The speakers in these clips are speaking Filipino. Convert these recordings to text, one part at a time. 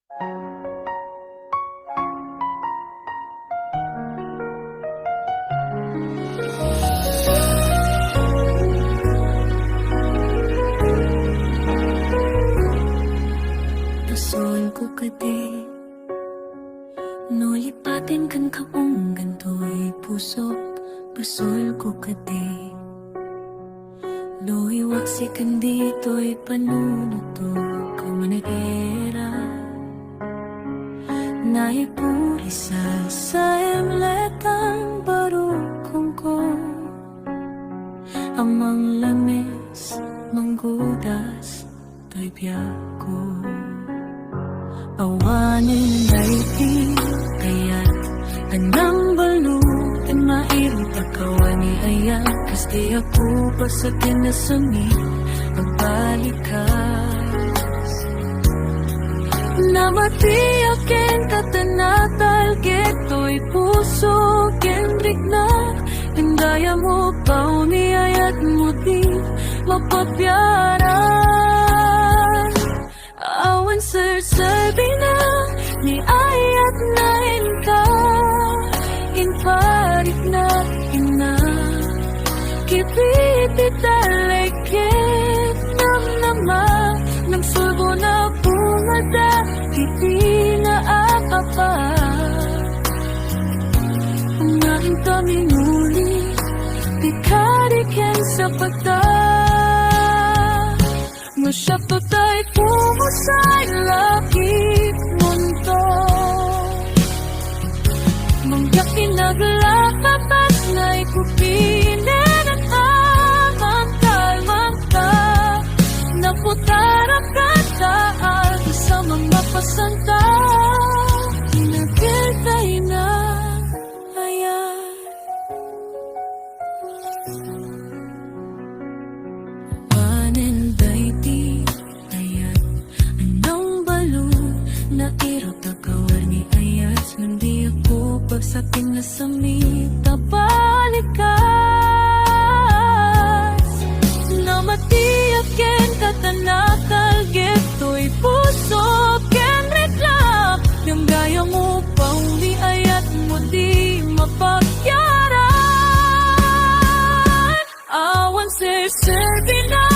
Puso'n ko kadi no lipatin kan kaong ganto'y pusok. Puso'n ko kadi no iwaksi kan dito'y panunuto ka managera. Naipuri sa emletang barukong ko amang lamis manggudas to'y biyako. Awanin ay di kaya't anang balo at mairot akawani ayan kasi ako pa sa tinasami pagbalikas namatiyakin katanatal keto'y puso kendrik na hindaya mo pauniyayat mo di mapapyaran. Awan sir-serbi na ni ayat na inka inparit na ina kipipit alekit nam nama ng sulbo na bumada hindi na akapa umahin kami muli di karikin sa pagda masyapto tayo pumusay lakit mundo mangyak inaglakapat na ikupinin at amang kalmangka naputara ka taal sa mga pasanta inagil tayo na ayan. Hindi ako pagsakin na sa mita balikas na matiyakin katanakal geto'y puso ken reklap yung gaya mo pauli ayat mo di mapagyaran. Awan sir-serbi na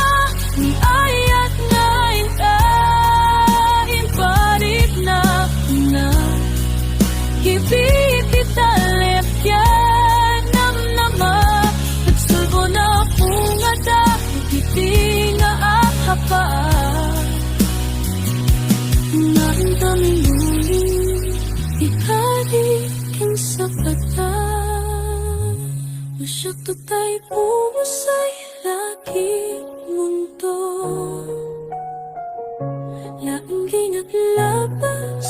ni ayat nga inparit na Ipipitalit yan nam nama at sulbo na pungada hindi nga akapaan naramdamin muli ikalikin sa pata masyakto tayo pumusay lakit mundo laing ginaglabas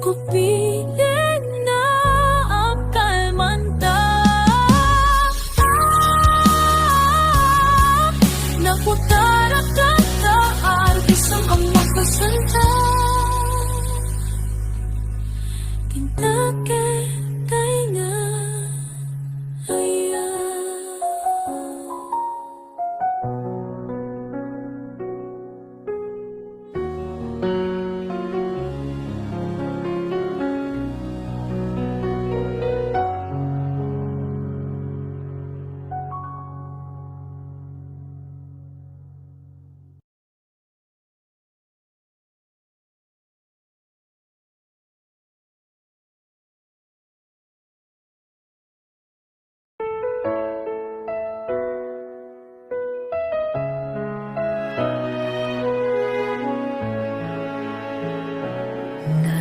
ko piling putara kata artis ang amang pasanta tinake tayo na ayan.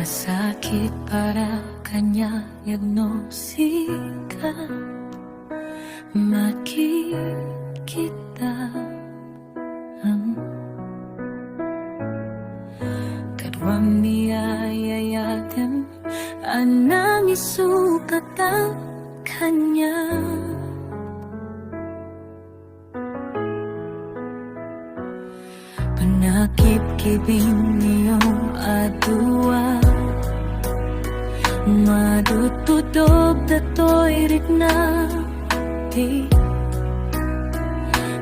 Sakit para kanya diagnosika makikita kadwang niyayayatem anang isukat ang kanya panakip-kibing niyong adua madutudob dato'y rikna di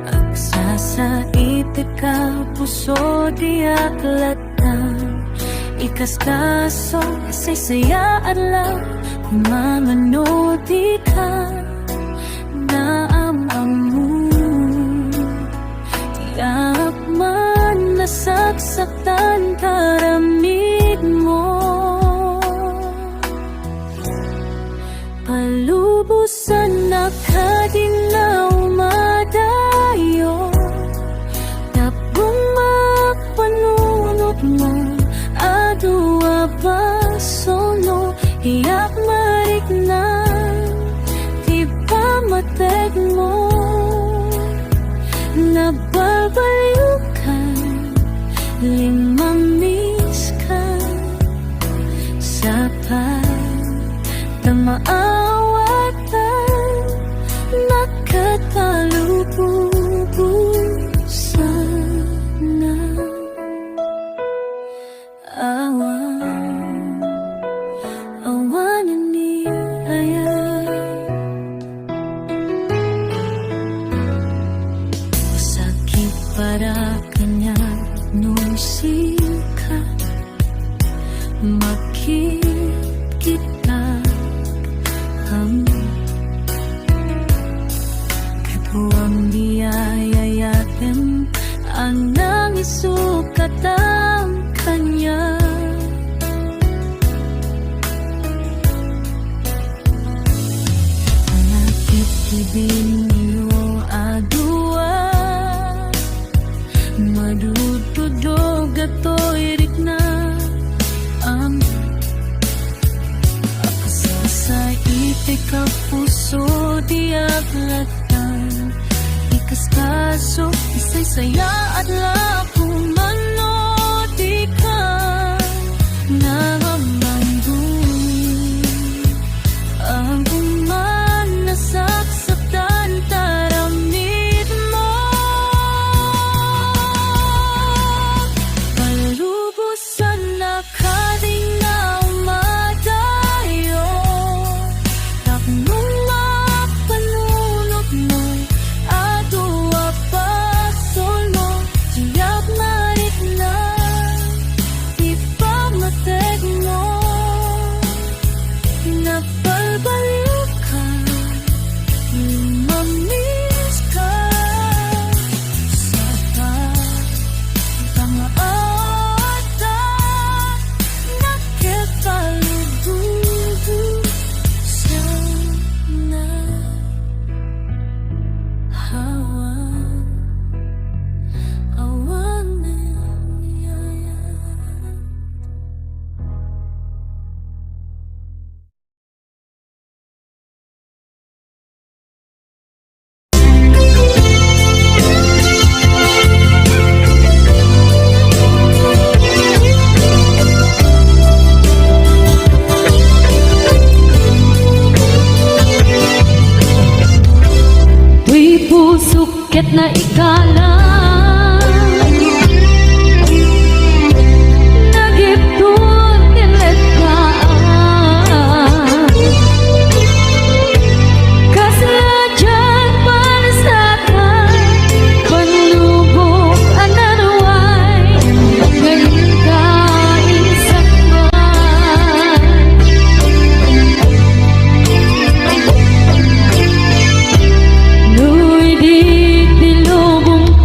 agsasait ka puso di aklatan Ikastaso, say-saya adlaw kung mamanodi ka na amamu. Tiyak man nasaksaktan karamid mo, palubusan na kadinaw madayo. Tapong mapanunot mo adua basono, iyak marik na di pa matek mo. Nababaliw ka, limamiss ka sa pagdamaawatan, nakatalububusan na awan ni ayah. Sakit para kanya nung sikat, makikita ang katuwang diyayayatin ang nangisukat ang kanya. Ibig niyo adua madududog ato irik na ang akasa sa itik ka puso di aglatan. Ikastaso, isay saya at lapong manodi ka na mamandumi ang nasaktan taramid mo. Palubusan na kadinaw madayo. Taknong mapanunot mo adua pasol mo. Tiyak marit na di pa matek mo. Napalbaliw ka, mamiss ka sa pagdamaawatan, nakitalububusan na awan na yaya. Tuy pusukit na ikala nagiptun niletaan kasadyan panasakan panlubog ananaway ngayon kain sakman. Nuy di tilubong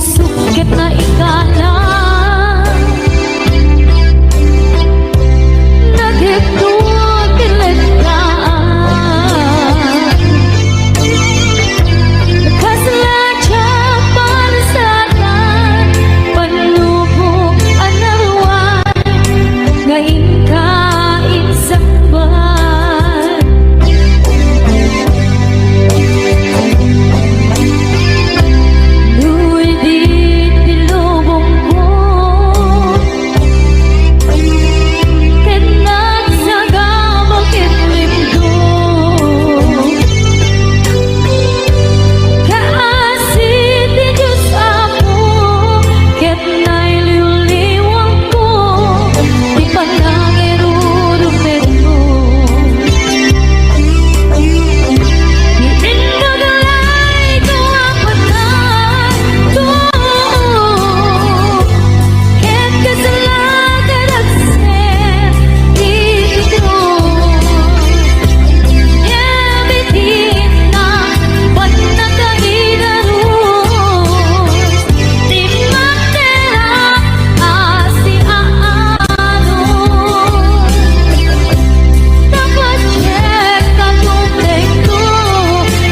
puso ket na ikala nagigtuwa kilit ka nakasaladya para sa akin panlubog ang naruan ngayon kain sa ban Luwi di tilubong ko ket nagsagabang kitlimdo kaasit di Diyos ako ket nailiwliwang ko di panangirurupit mo Iindagalay ko ang patay ko ket kasalanan at sen dito Yabitin na ba't nakailarus di matera asi aano dapat check ka tubig ko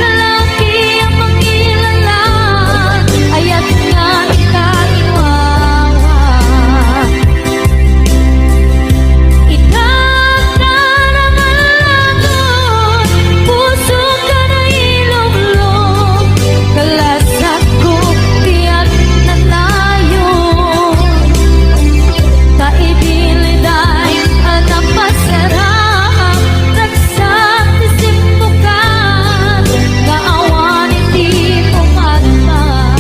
lalaki ang pangilalan ayat nga ikaiwawa Itagdaraman puso ka na ilong-long kalasat ko tiyak na tayo kaidiliday ang napasarap nagsak isip mo ka kaawan iti pumatman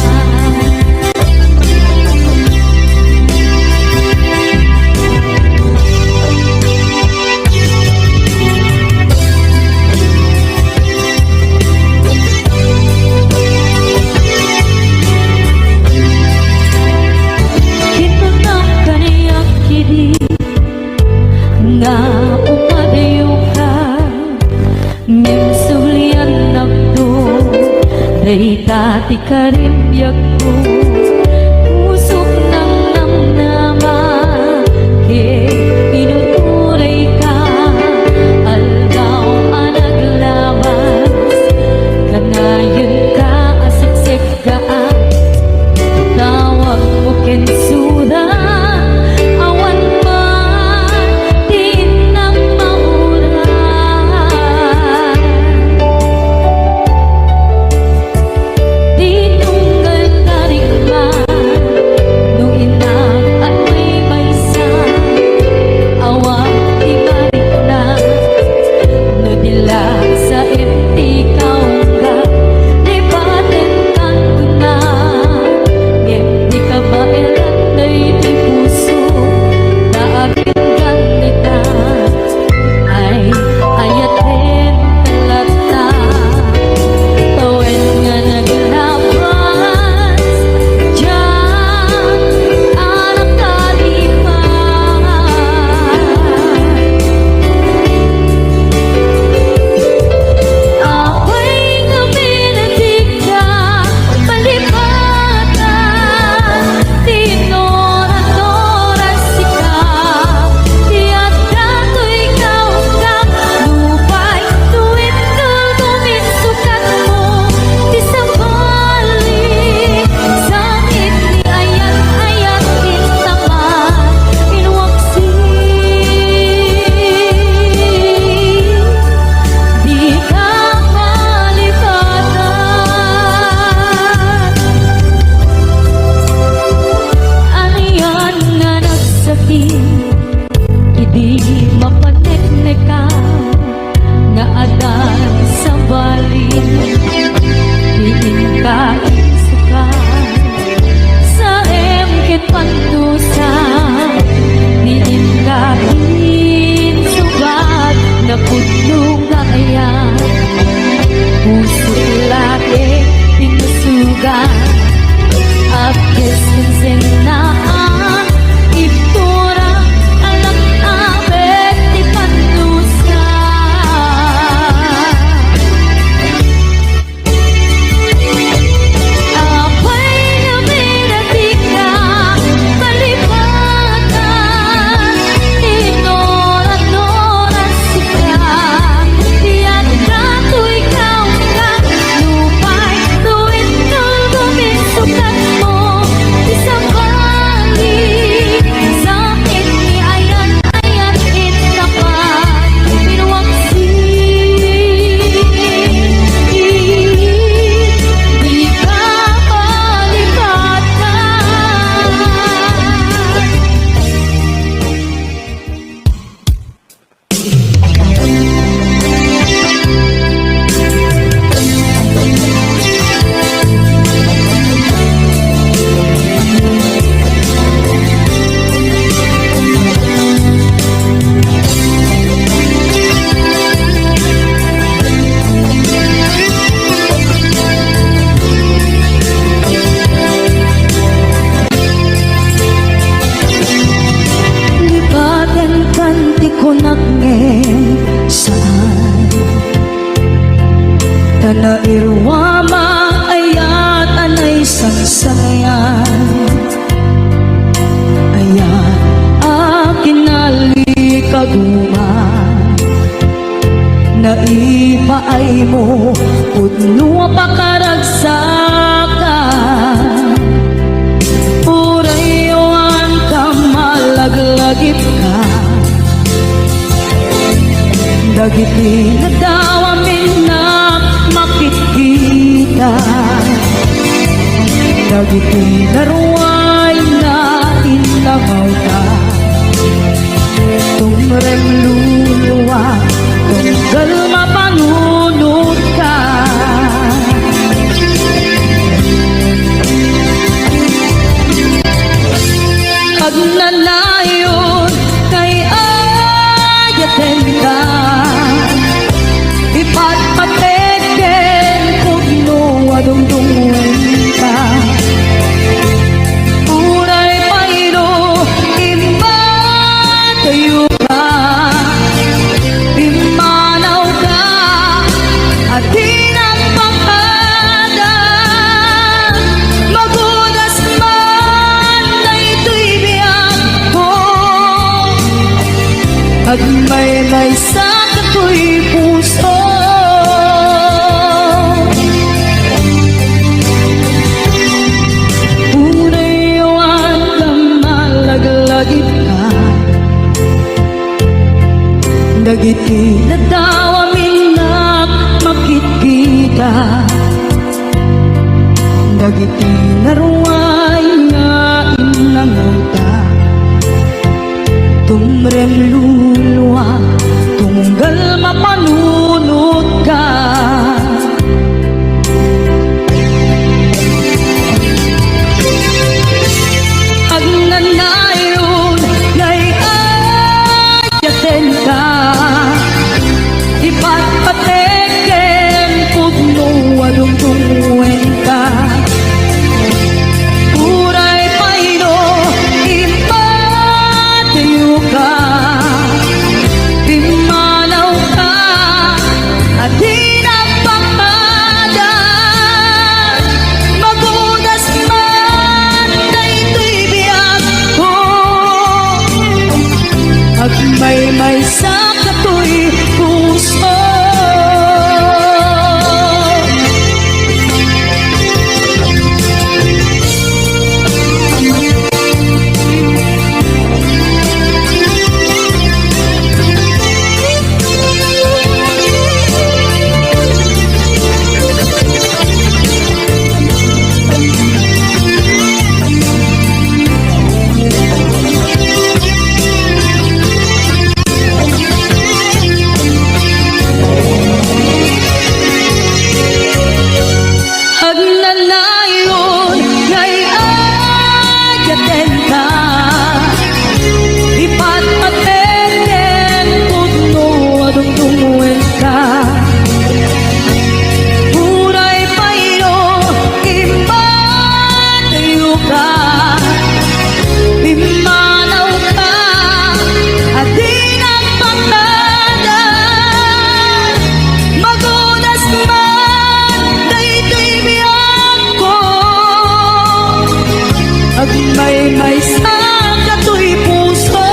Ito na kaniyak kidi nga umadayo ka ngem sulian nagdo day tati karimyak ko pusok ng namnama ke inuturay ka aldaw ang naglabas kanayon ka asiksik ka tawag mo kensuda awan man di nang maura di tunggal tarikman nung inang at may baysan awang di balik na no dila sa empty kaungga di baten kanto na ngem di ka baelan na iti puso na aging ganita ay ayaten talata tawen nga naglabas diyan anak kalipan Ako'y nguminitig ka palipatan tinoras-oras ikaw tiyak dato'y ikaw lupay tuwid tulgumit sukat mo di sabalik sangit ni ayat-ayat intaman inwaksi di ka malipatan Aniyan nga nagsakit Idi mapanekneka nga adan sa balik diin ka isukan sa emkit pantusa diin ka insubat na pudlong kayan puso lagi pinusugan Abdes kinsenaan itura alam abet di pantusa Ako'y namin sayan. Ayan, akin nalikaguman, naipaay mo, pudno pakaragsakan. Purayon ka, malaglagip ka, dagiti na daw amin na makikita. Dagiti na ruway na inlamaw ka, tumrem luluwa, tunggal mapanunod ka. Pag nanayon kay ayaten ka, ipatpateken pugno adungdungan ka. Uray pairo imatayo ka, imanaw ka, at tinapakada. Magudas man na ito'y biyak ko, at may sa kato'y puso. Urayawan ka, malaglagip ka, dagiti na daw amin na makikita. Dagiti na ruway nga inangauta, tumrem luluwa, tunggal mapanunod ka. Pag nanayon ngay ayaten ka, ipatpateken pugno adungdungen ka. Uray paino impatayo ka, imanaw ka, at tinapakada. Magudas man na ito'y biyak ko, at may sa kato'y puso. Pag nanayon ngay ayaten ka, ipatpateken pugno adungdungen ka. Uray paino impatayo ka, imanaw ka, at tinapakada. Magudas man na ito'y biyak ko, at may sa kato'y puso.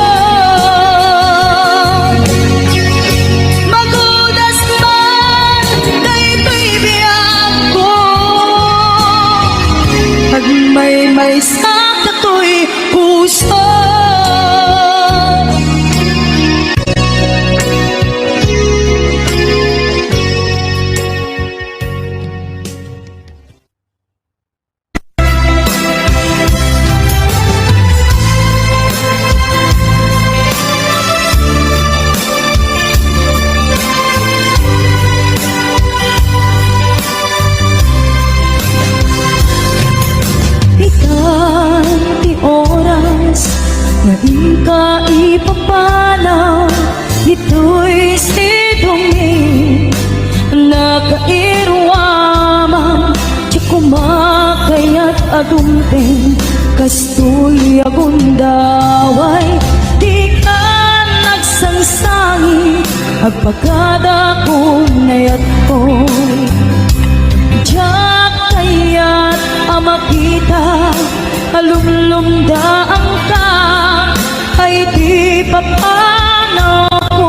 Magudas man na ito'y biyak ko, at may sa kato'y puso. Ikan oras na di ka ipapanaw, ito'y sidumi nakairwaman, di kumakayat adumping, kastoy agundaway, di ka nagsansangi, agpagkada kong nayat ko, diyak kayat makita, alumlumdaan ka, ay di pa paano ko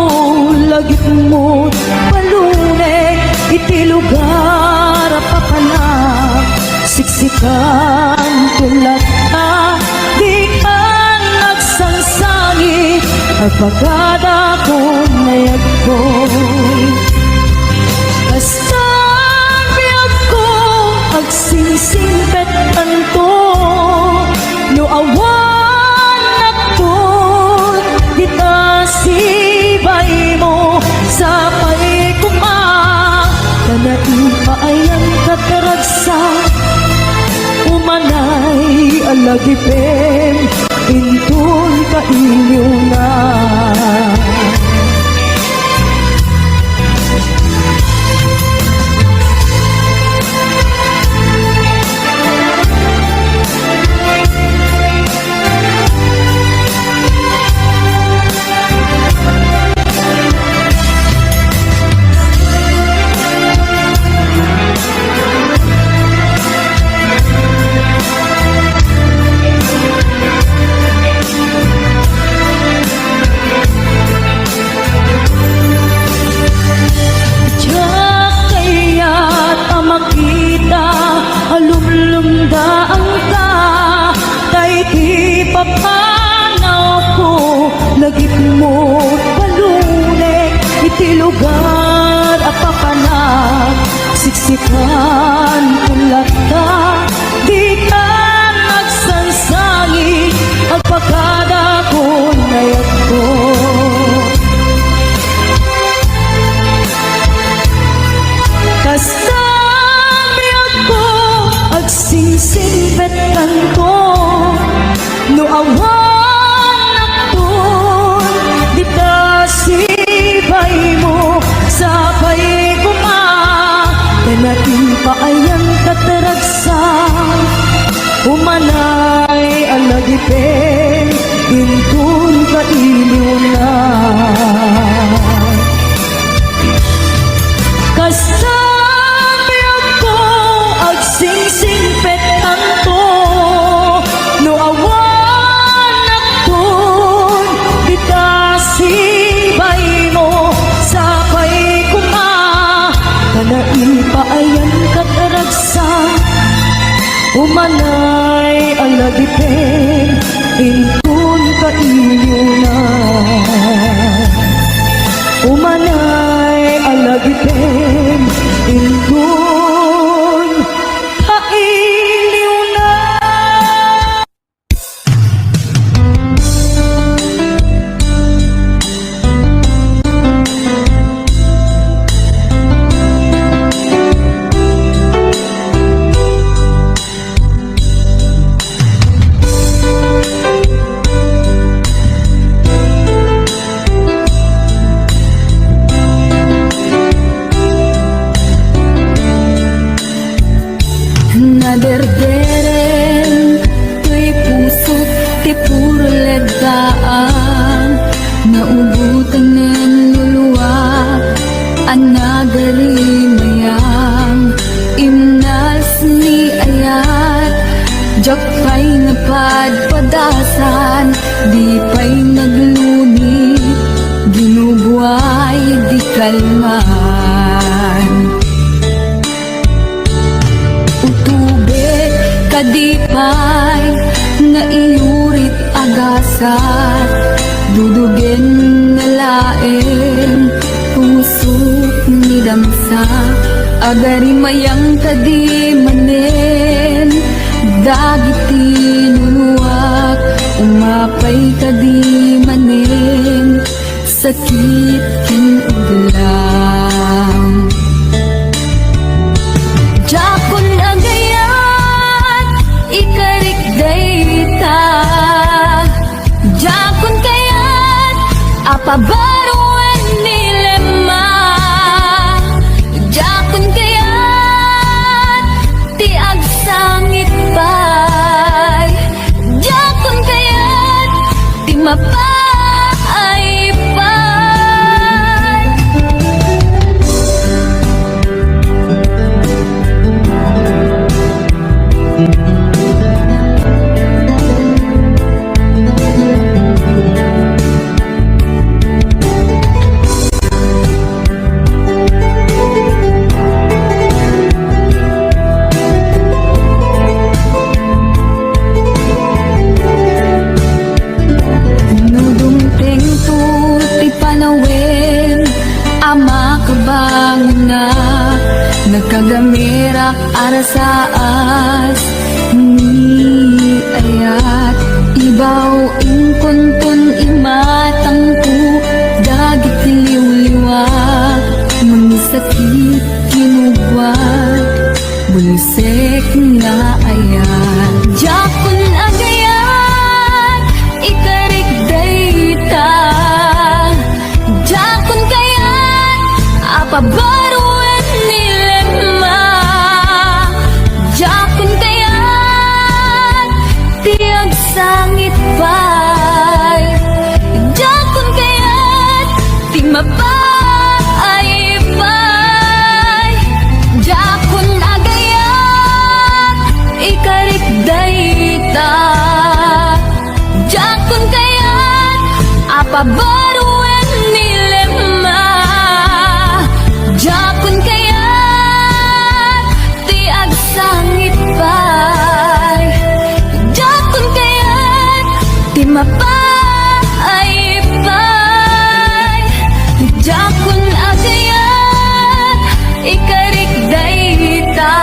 lagit mo palunay, iti lugar papanak, siksikan tulad ka, di ka nagsansangi, agpagada ko mayag ko. Basta biyag ko agsingsingpet anto, no awan nakot, kita sibay mo sa pay kuma, kanain pa ayan kataragsa, umanay alagipem, intun ka inyo na. Alumlumdaan ka, tay di papanaw ko, lagip mo palunay, iti lugar apapanak, siksikan tulad ka, di ka nagsansangi, agpagada ko nayag ko. Kasta singsingpet kanto, no awan nakton, di ka sibay mo sa pay kuma, kanatin pa ayan kataragsa, umanay alagipin, intun ka iliw na. Kasta singsingpet kanto, no awan nakton, di ka sibay mo sa pay kuma, kanain pa ayan kataragsa, umanay alagipin, intun ka inyo na. Umanay alagipin, intun naderderen, tuy pusot ti puro ledaan, naubutan ng luluwa, anagarimayang, imnas ni ayat, jak pa'y napadpadasan, di pa'y naglunit, ginubuhay di kalman. Kadipay nga iurit agasat, dudugen na laeng pusok ni damsa, agarimayang kadimanen, dagiti nunuak, umapay kadimanen, sakit kin uglang. Jakon agayan, ikarik dayta, jakon kayat, apabaruan nilema, jakon kayat, ti agsangit pay, jakon kayat, ti mapay pay. ingkonton imatangko dagit liw-liwag mangisakit kinugwad bulisek nga ayan jakon agayan ikarik dayta jakon kayan apabaruan nilema jakon kayan tiag sangit pay jakon kayan ti mapay pay jakon agayan ikarik dayta jakon kayan apabaruan nilema jakon kayan ti agsangit pay jakon kayan ti mapay pay jakon agayan ikarik dayta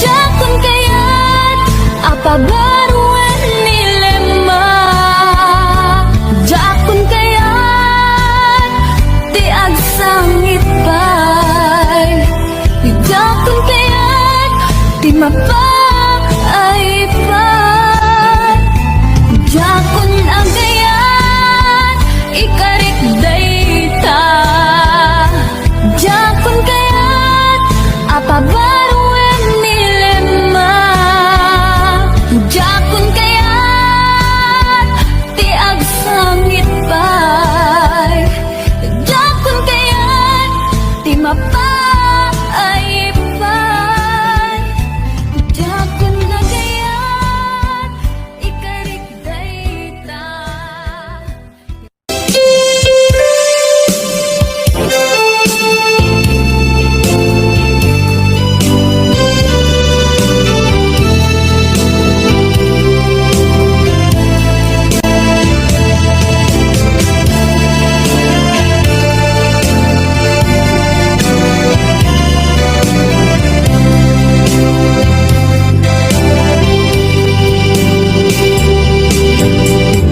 jakon kayan apabaruan nilema jakon kayan ti agsangit pay jakon kayan ti mapay pay jakon agayan ikarik dayta jakon kayan apabaruan nilema jakon kayan ti agsangit pay jakon kayan ti mapay pay jakon agayan ikarik dayta.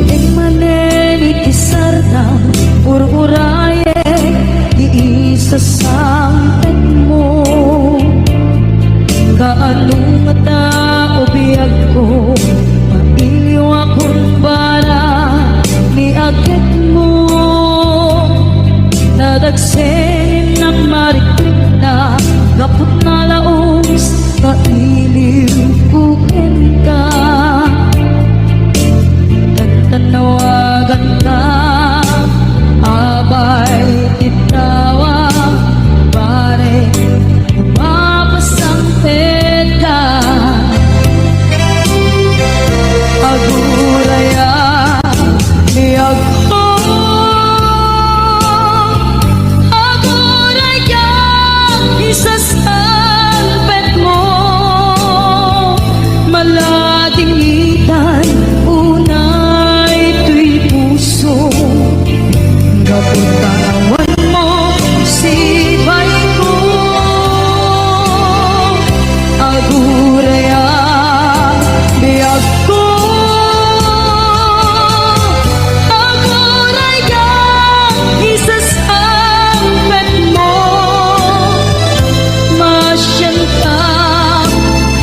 Tingmanen itisardam ururaye iisasangpet mo kaanong mata o biyag ko mailiw akong bara ni agit mo nadagsen ng mariklik na kaput na laos kailiw kukin ka tanawagan ka abay titawag pare umapasang peta aguraya niyag ko aguraya isasalpet mo malading itan unay tuy puso kaputanawan mo sibay ko aguraya biyag ko aguraya isasampet mo masyanta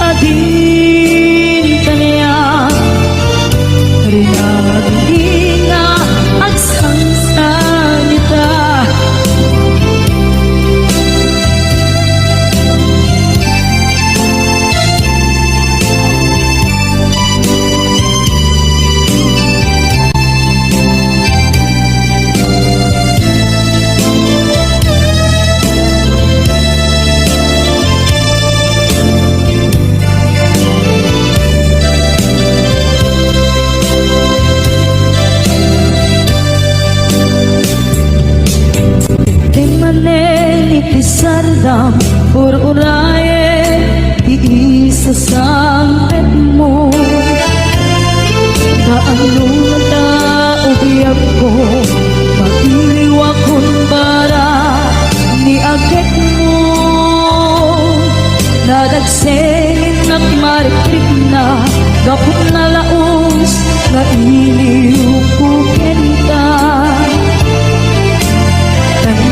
adin kanya rinagina at sangsanita Tingmanen itisardam ururaye iisasangpet mo kaanong mata o biyag ko mailiw akong bara ni agit mo nadagsen at marikrik na kaput na laos na iliupukin ka.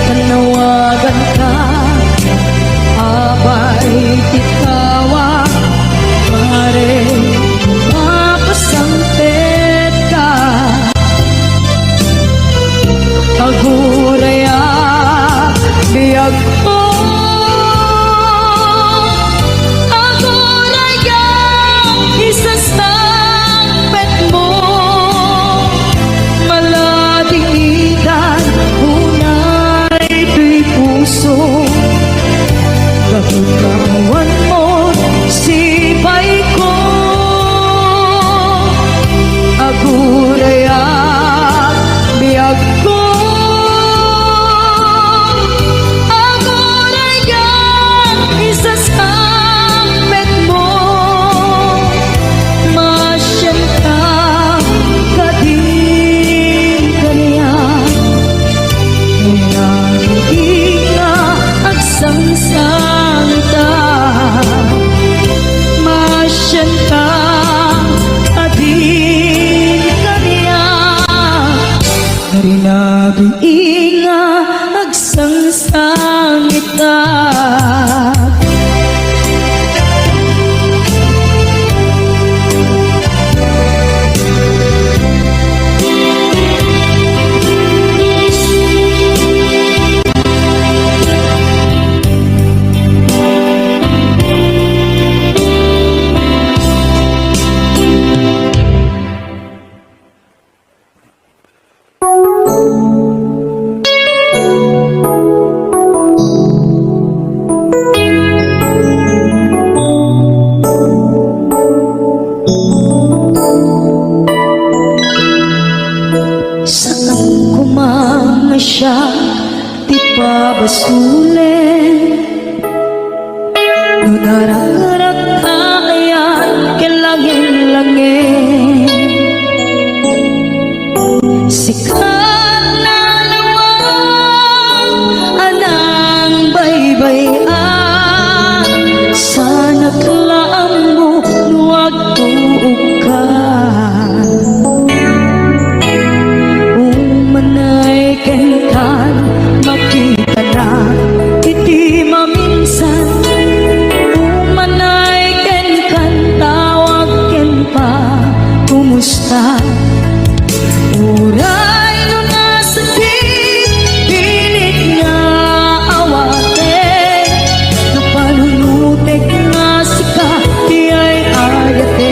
Tanawagan ka, abay titawag, pare mapasampit ka. Aguraya, biyag ko, aguraya, isasampit mo. Maladigitan, unay tuy puso. Gagawin mo, sipay ko. Aguraya, biyag ko, aguraya, isasampit mo. Masyan ka, kading kaniya. Nangiging na agsangsanta. Masyan ka, kading kaniya. Narinabing nga agsangsangita. Saan kumanga siya, di pa basulin. Nagararak ka ayan, kilangin-langin. Sikat na naman, anang baybayan. Sana klaan mo, huwag tuog ka. Umanay kan makita na iti maminsan. Umanay kan tawag ken pa kumusta. Uray no nasakit, pilit nga awate. Napanunutek nga sika, di ay ayate.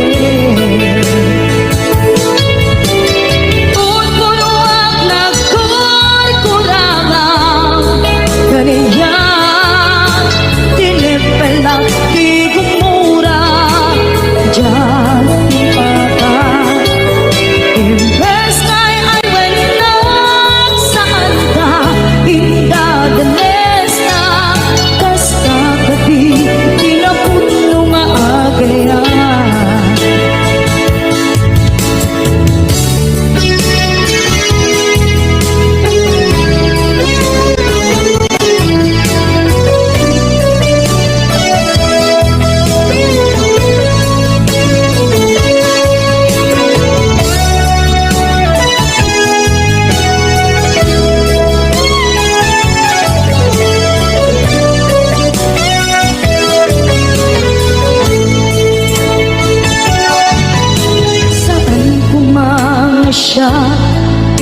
Siya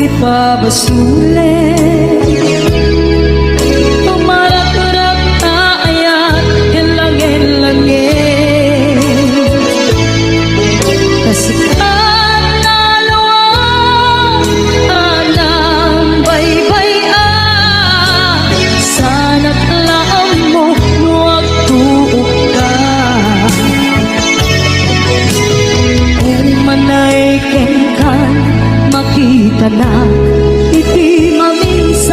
ipabasulit. Tumarap-turap na ayan, kilangin-langin. Kasikat na luwang, anang baybayan. Sana't laang mo, huwag tuog ka. Umanay ken kan makita na iti maminsan.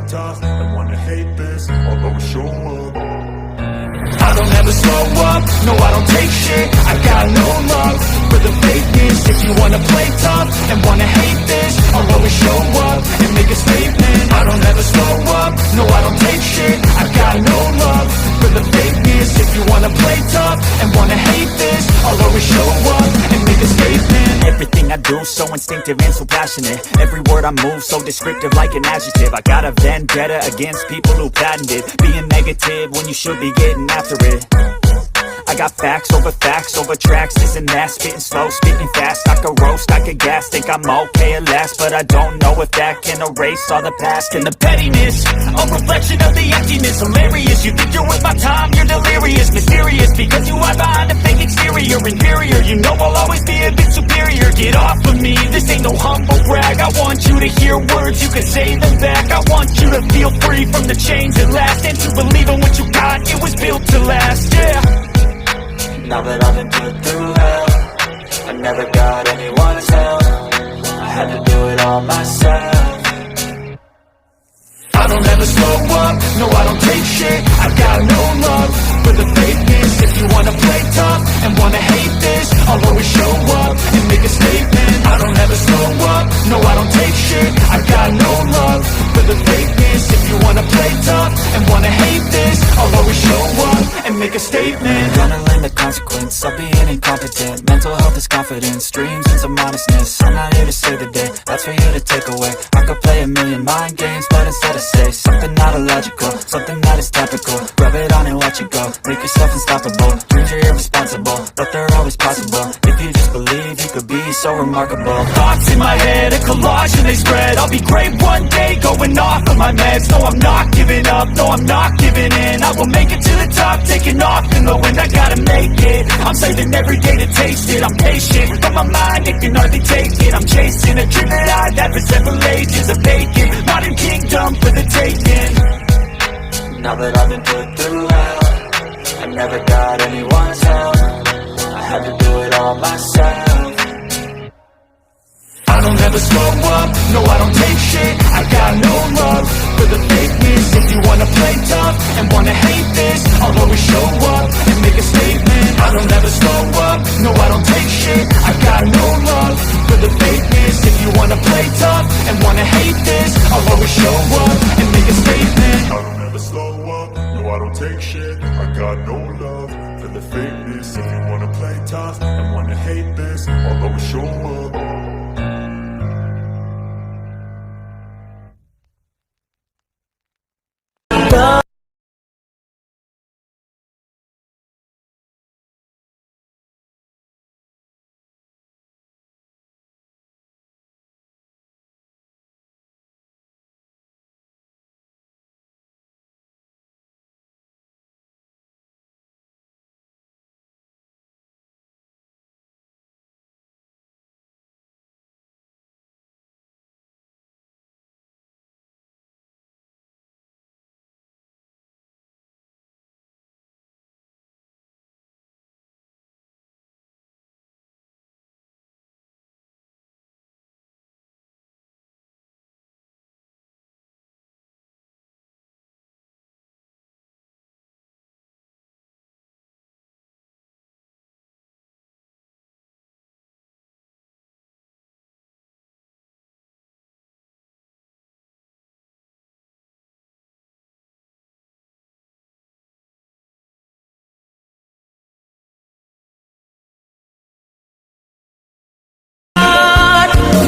tough and wanna hate this, I'll always show up. I don't ever slow up, no I don't take shit. I got no love for the fakeness. If you wanna play tough and wanna hate this, I'll always show up and make a statement. I don't ever slow up, no I don't take shit. I got no love for the fakeness. If you wanna play tough and wanna hate this, I'll always show up and make a statement. Everything I do so instinctive and so passionate. Every word I move so descriptive like an adjective. I got a vendetta against people who patented being negative when you should be getting after it. I got facts over tracks, this and that, spitting slow, speaking fast. I could roast, I could gas, think I'm okay at last, but I don't know if that can erase all the past. And the pettiness, a reflection of the emptiness. Hilarious, you think you're worth my time, you're delirious. Mysterious, because you are behind a fake exterior. Inferior, you know I'll always be a bit superior. Get off of me, this ain't no humble brag. I want you to hear words, you can say them back. I want you to feel free from the chains that last, and to believe in what you got, it was built to last, yeah. Now that I've been put through hell, I never got anyone's help. I had to do it all myself. I don't ever slow up, no I don't take shit. I got no love for the fakeness. If you wanna play tough and wanna hate this, I'll always show up and make a statement. I don't ever slow up, no I don't take shit. I got no love for the fakeness. If you wanna play tough and wanna hate this, I'll always show up and make a statement. Gonna learn the consequence of being incompetent. Mental health is confidence, dreams and some modestness. I'm not here to save the day, that's for you to take away. I could play a million mind games, but instead I say something not illogical, something that is topical. Rub it on and watch it go, make yourself unstoppable. Dreams are irresponsible, but they're always possible. If you just believe, you could be so remarkable. Thoughts in my head, a collage and they spread. I'll be great one day, going off of my meds. No, I'm not giving up, no, I'm not giving in. I will make it to the top, taking off in the wind. I gotta make it, I'm saving every day to taste it. I'm patient, but my mind, it can hardly take it. I'm chasing a dream that I've had for several ages. A vacant, modern kingdom for the taking. Now that I've been put through hell, I never got anyone's help. I had to do it all myself. I don't ever slow up, no I don't take shit. I got no love for the fakeness. If you wanna play tough and wanna hate this, I'll always show up and make a statement. I don't ever slow up, no I don't take shit. I got no love for the fakeness. If you wanna play tough and wanna hate this, I'll always show up and make a statement. I don't ever slow up, no I don't take shit. I got no love for the fakeness. If you wanna play tough and wanna hate this, I'll always show up.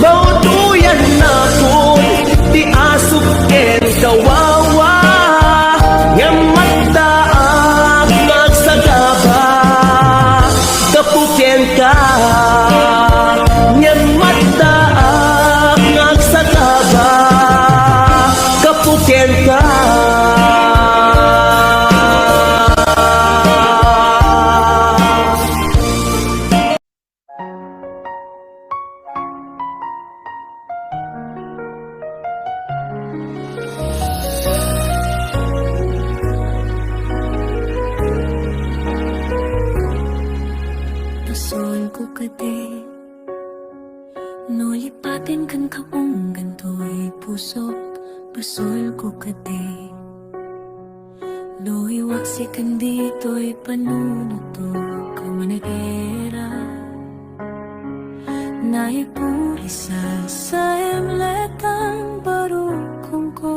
Bauduyan na po, di asukin kawawa. Ngamagdaag nagsagaba, kapuken ka. Ngamagdaag nagsagaba, kapuken ka. Pasol ko kadi Nulipatin kan kaong ganto'y pusok Pasol ko kadi Luhiwag si kandito'y panunuto Kamanagera Naipurisa sa emletang barukong ko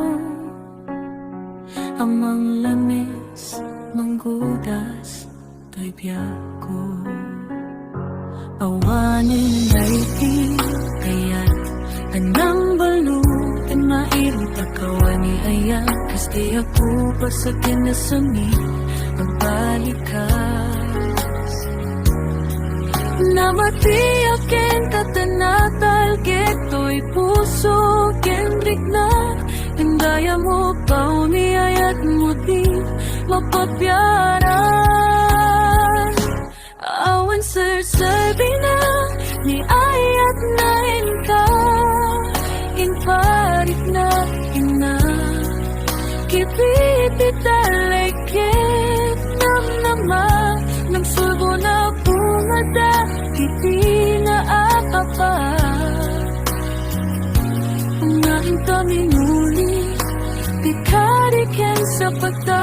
Amang lamis, manggudas, kay biyak ko Awanin daigdig, kaya't anang balutin mairong takawan ni Ayan Kasi ako pa sa kinasami magbalikas Namatiyak ken katanatal keto'y puso kendrik na Hindaya mo pa uniyayat mo di mapapyaran Awan sir-serbi na ni ayat na inka Inparit na ina Kipipit alekit nam nama Nam sulbo na bumada Kiti na akapa Unahin kami muli Pikarikin sa pagta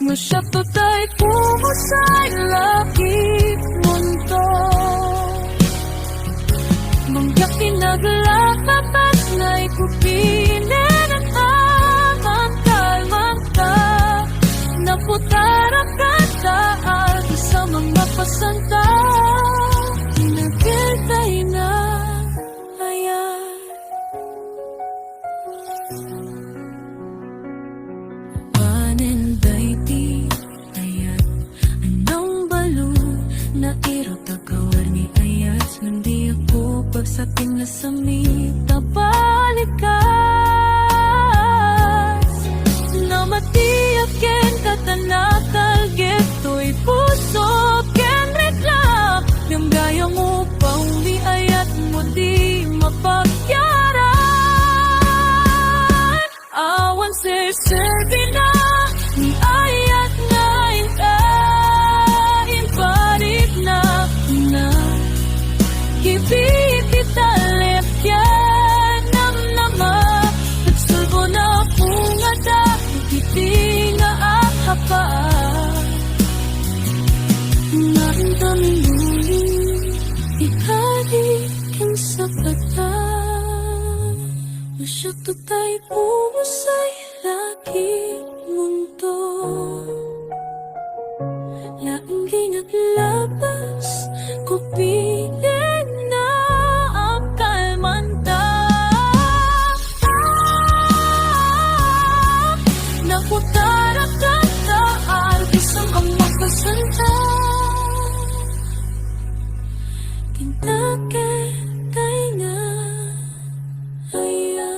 Masyapto tayo pumusay lakit mundo Mangyak pinaglakapat na ikupinin ang amang kalmanta Naputara kataan sa mga pasanta Inagil tayo na ayan Panin daigdig ayat Anong balo na irot agawar ni ayat Hindi ako pagsating na samit na balikas Namatiyak ken katanatal geto'y puso ken reklak Yung gaya mo pa uli ayat mo di mapagyaran Awan sir-serbi na ni ayat na inparit na Kipipit alekyan nam nama Nagsulbo na pungada Kiti nga akapaan Narindamin muli Ikalikin sa pagta Masyado tayo pumusay lakit mundo Laing ginaglabas Kupilin na ang kalmanta Nakutara kataan Isang ang magkasanta Kintakit tayo na ayan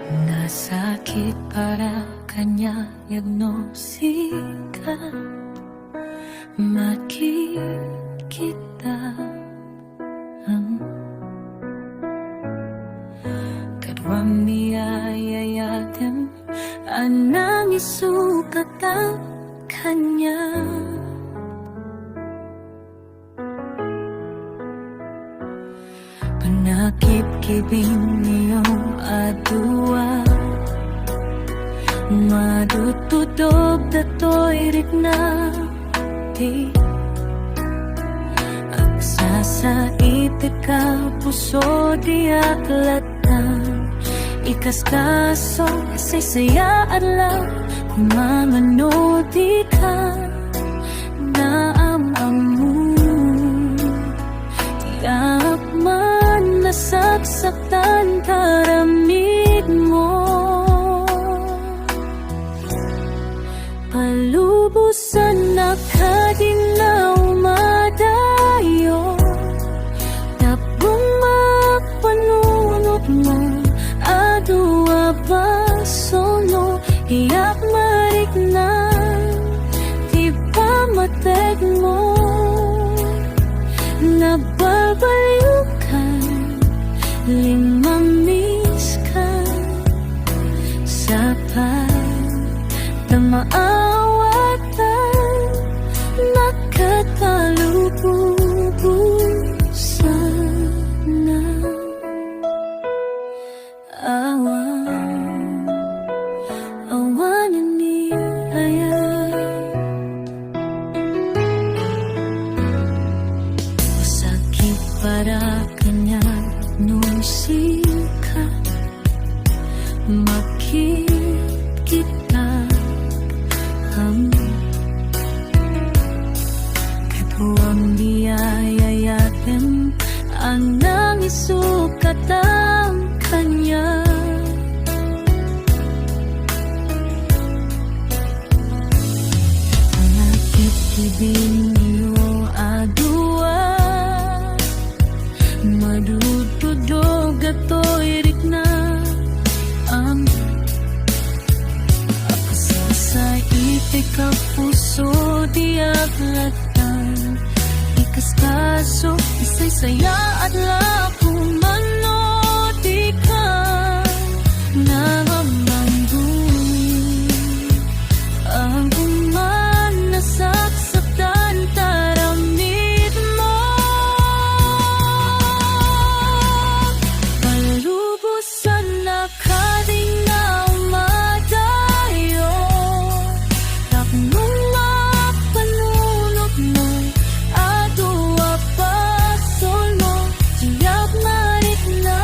Nasakit para kanya diagnosika Makikita Kadwang niyayayatim Anang isukat ang kanya Panakip-kibing niyong adua Madutudob dato'y rikna di Agsasait ka puso di aklatan Ikaskaso say-saya adlaw Kumamano di ka Naamang Tiyak man nasaksaktan karamid mo Palubusan na ka harapan na maawatan, nakatalububusan na awanan ni Ayan. Masakit para kanya nung sikat, makikita ang katuwang niyayayatin ang nangisukat ang kanya. Ang akit-ibig niyo adua, madududog ato'y rikna ang sa itik ka puso di aglatan, ikas kaso isay saya at lakumano di ka namamangguin ang umanasaksakan taramid mo. Palubusan na kading na umadayo, taknong mapanunot mo adua pasol mo, tiyak marit na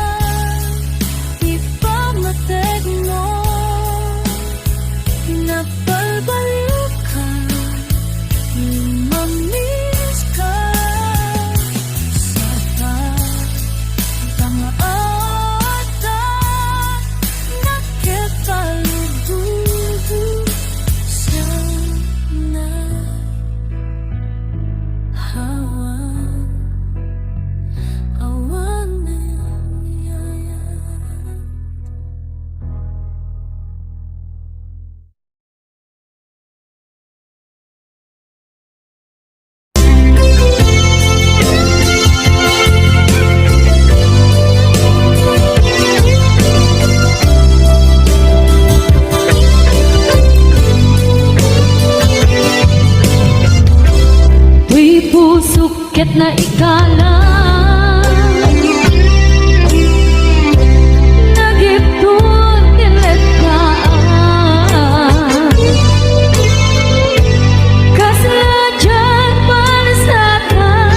ipamatek mo. Napalbaliw ka, mamiss ka sa pagpangaatan, nakitalubusan na awan na yayan. Uy, pusukit na ikala, nagipon nilataan, kasadyan palasakan,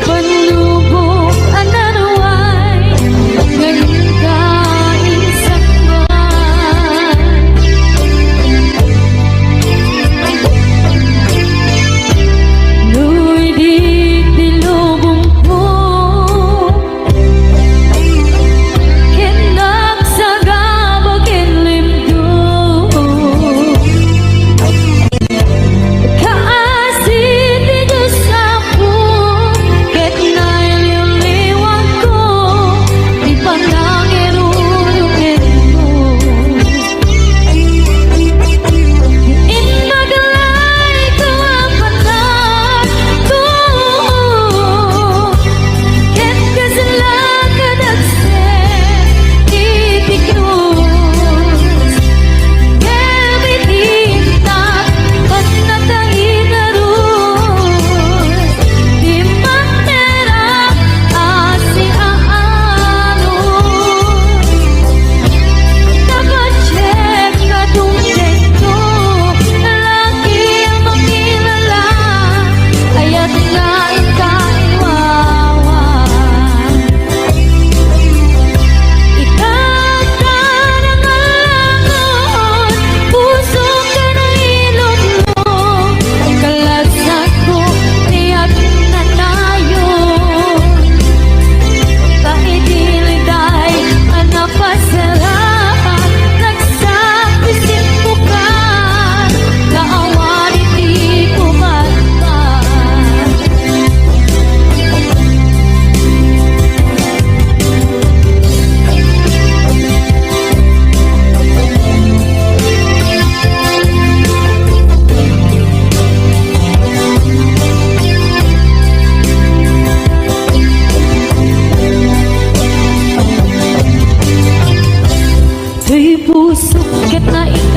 panlubog ananaway, ngayon kain sakman. Nu'y di tilubong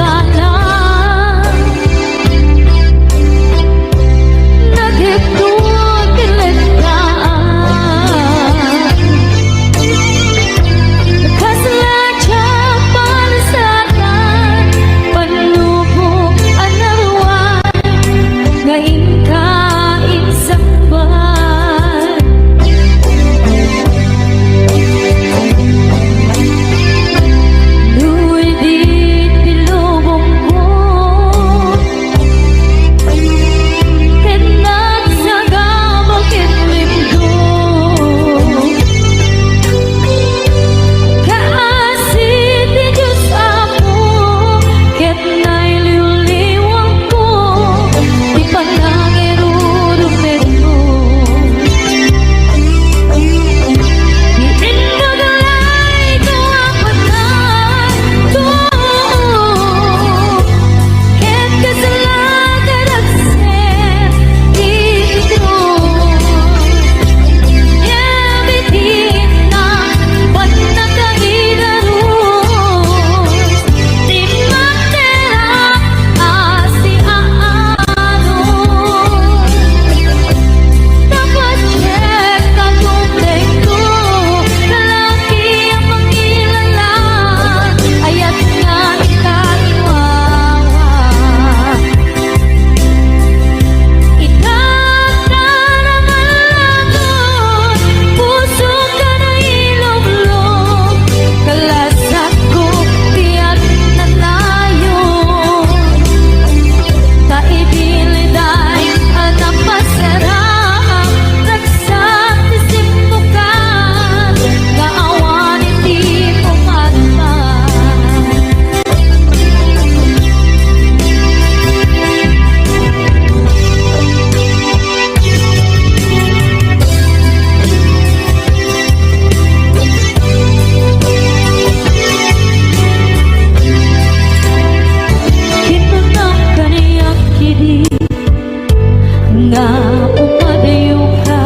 sana nagigtuwa kilataan Kasaladya palasatan Panlubog ang naruan Ngayon kain samban Luwi di tilubong ko Kenat sa gabang kinlimdo Kaasit di Diyos ako Ket na'y liwliwang ko Di pa nangirurumit mo Iindagalay ko ang patan ko Ket kasalanan at sen ito Yabitin na panagkahidarus Di matera asi aano Dapat check ka tubig ko Lalaki ang pangilalan Ayat nga ikaiwawa Itataraman Puso ka na ilog-log Kalasat ko tiyak na tayo Kaibiliday anak pasarap Ragsak isip mo ka Kaawan hindi mo matman Kinunang kaniyak kidi Nga umadayo ka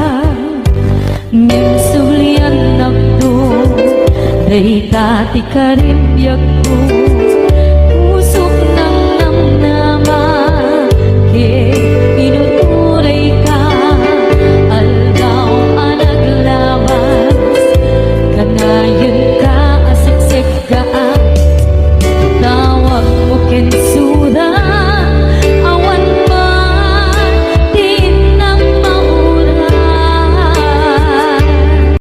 Ngem sulian nagdo Day dati ka rin biyak ko Pusok ng namnama Ke